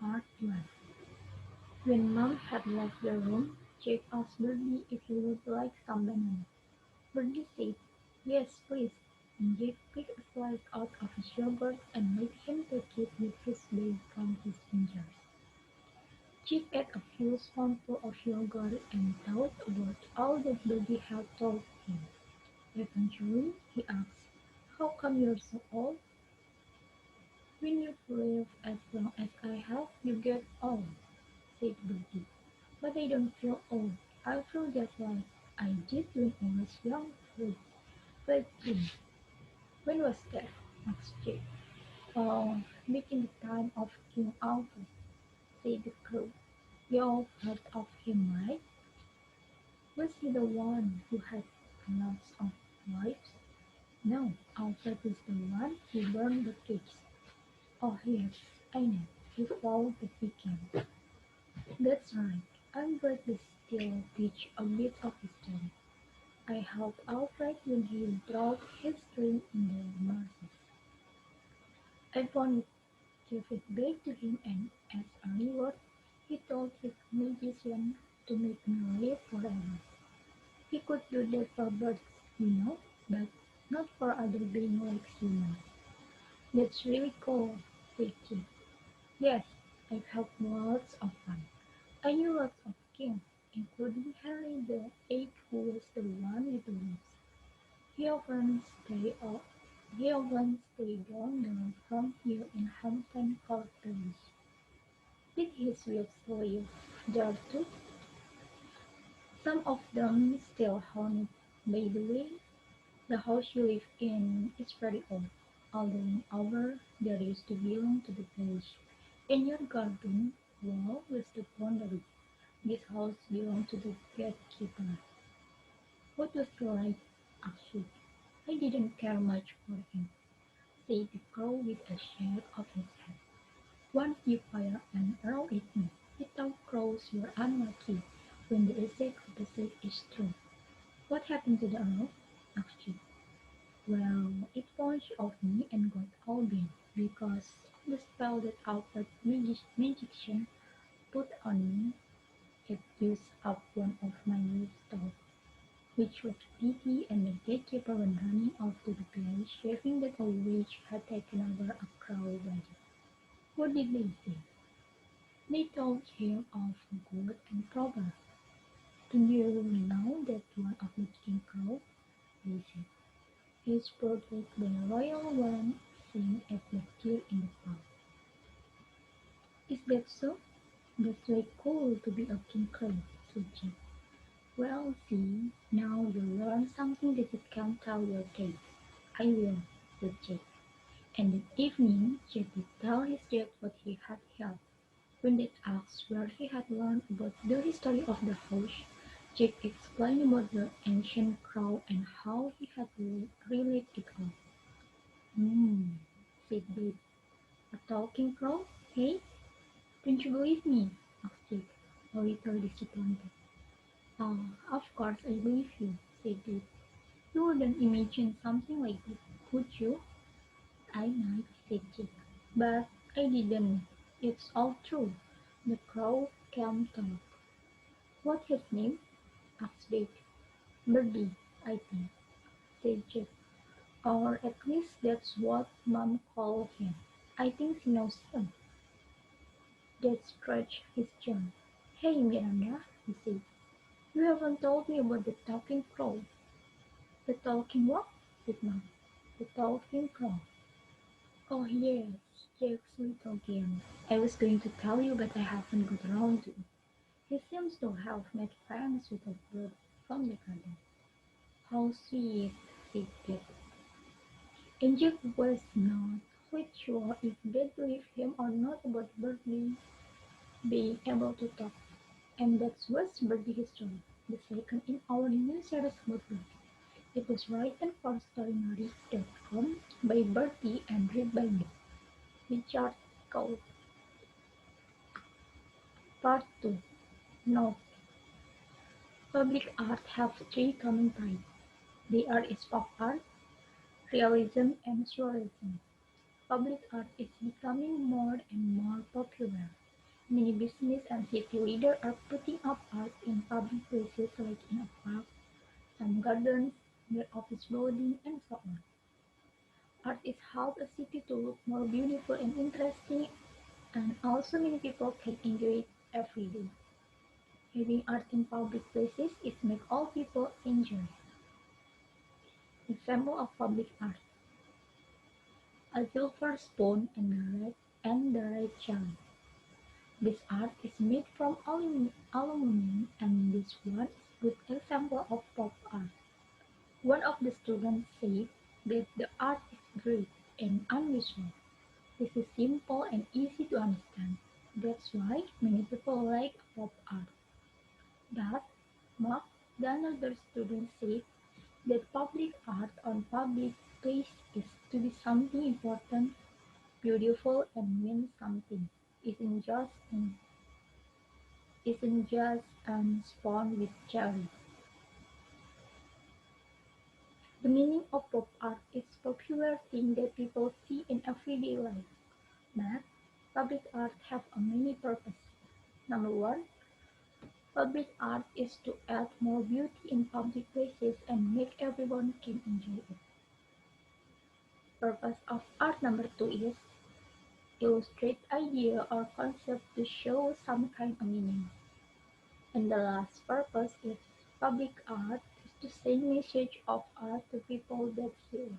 Part 1. When Mom had left the room, Jake asked Birdie if he would like some banana. Birdie said, "Yes, please," and Jake picked a slice out of his yogurt and made him take it with his big clumsy fingers. Jake ate a few spoonfuls of yogurt and thought about all that Birdie had told him. Eventually, he asked, "How come you're so old? When you've lived as long as I have, you get old," said Birdie. "But I don't feel old. I feel just like I did when I was young." But when was that?" asked Jake. "Oh, back in the time of King Arthur," said the crow. "You've heard of him, right? Was he the one who had lots of wives?" "No, Arthur is the one who burned the cakes." "Oh yes, I know. He fought the Vikings." "That's right. I'm glad we still teach a bit of history. I helped Alfred when he broke his ring in the marshes. I wanted to give it back to him, and as a reward, he told his magician to make me live forever. He could do that for birds, but not for other beings like humans." "That's really cool," said Jim. "Yes, I've helped lots of fun. I knew lots of kings, including Henry the Eighth, who was the one with the wings. He often stayed up. He often stayed down the road from here in Hampton Court Parish." "Did his wives live there too?" "Some of them still haunt it. By the way, the house you live in is very old. All the wing over there used to belong to the parish. And your garden wall was the boundary. This house belonged to the gatekeeper." "What was he like?" asked she. "I didn't care much for him," said the crow with a shake of his head. "Once you fire an arrow at me, you thought crows were unlucky when the exact opposite is true." "What happened to the arrow?" asked she. "Well, it bounced off me and got all bent because of the spell that Alfred magician put on me. It used up one of my livestock, which was pity, and the gatekeeper went running off to the parish, raving that a witch had taken over a crow wedding." "What did they say?" "They told him of good and proper. Do you know that one of the king crows, they said, is portrayed by a royal one seen at the tier in the park." "Is that so? That's way cool to be a king crow," said Jake. "Well, see, now you learn something that you can't tell your kids." "I will," said Jake. And that evening Jake would tell his dad what he had heard. When they asked where he had learned about the history of the house, Jake explained about the ancient crow and how he had related it all. "Hmm," said Dave. "A talking crow, hey? Don't you believe me?" asked Jake, a little disappointed. "Oh, of course I believe you," said Dave. "You wouldn't imagine something like this, would you?" "I might," said Jake, "but I didn't. It's all true. The crow can talk." "What's his name?" asked Dave. "Birdie, I think," said Jake. "Or at least that's what Mom called him. I think she knows him." Dad scratched his chin. "Hey, Miranda," he said. "You haven't told me about the talking crow." "The talking what?" said Mom. "The talking crow." "Oh yes, Jake's little game. I was going to tell you, but I haven't got around to it. He seems to have made friends with a bird from the garden." "How sweet," said Dad. And Jake was not quite sure if Dad believed him or not about Birdie being able to talk. And that was Birdie History, the second in our new series about birds. It was written for StoryNory.com by Bertie and read by me, Richard Cole. Part 2. Note: Public art have three common types. They are pop art, realism, and surrealism. Public art is becoming more and more popular. more beautiful and interesting, and also many people can enjoy it every day. Having art in public places is make all people enjoy. Example of public art: a silver spoon and the red chalice. This art is made from aluminum, and this one is good example of pop art. One of the students said that the art is great and unusual. This is simple and easy to understand. That's why many people like pop art. But Mark, the another student, said that public art on public place is to be something important, beautiful, and mean something. Isn't just isn't just spawn with cherries. The meaning of pop art is popular thing that people see in everyday life. But public art have a many purposes. Number one, public art is to add more beauty in public places and make everyone can enjoy it. Purpose of art number two is illustrate idea or concept to show some kind of meaning. And the last purpose is public art is to send message of art to people that see it.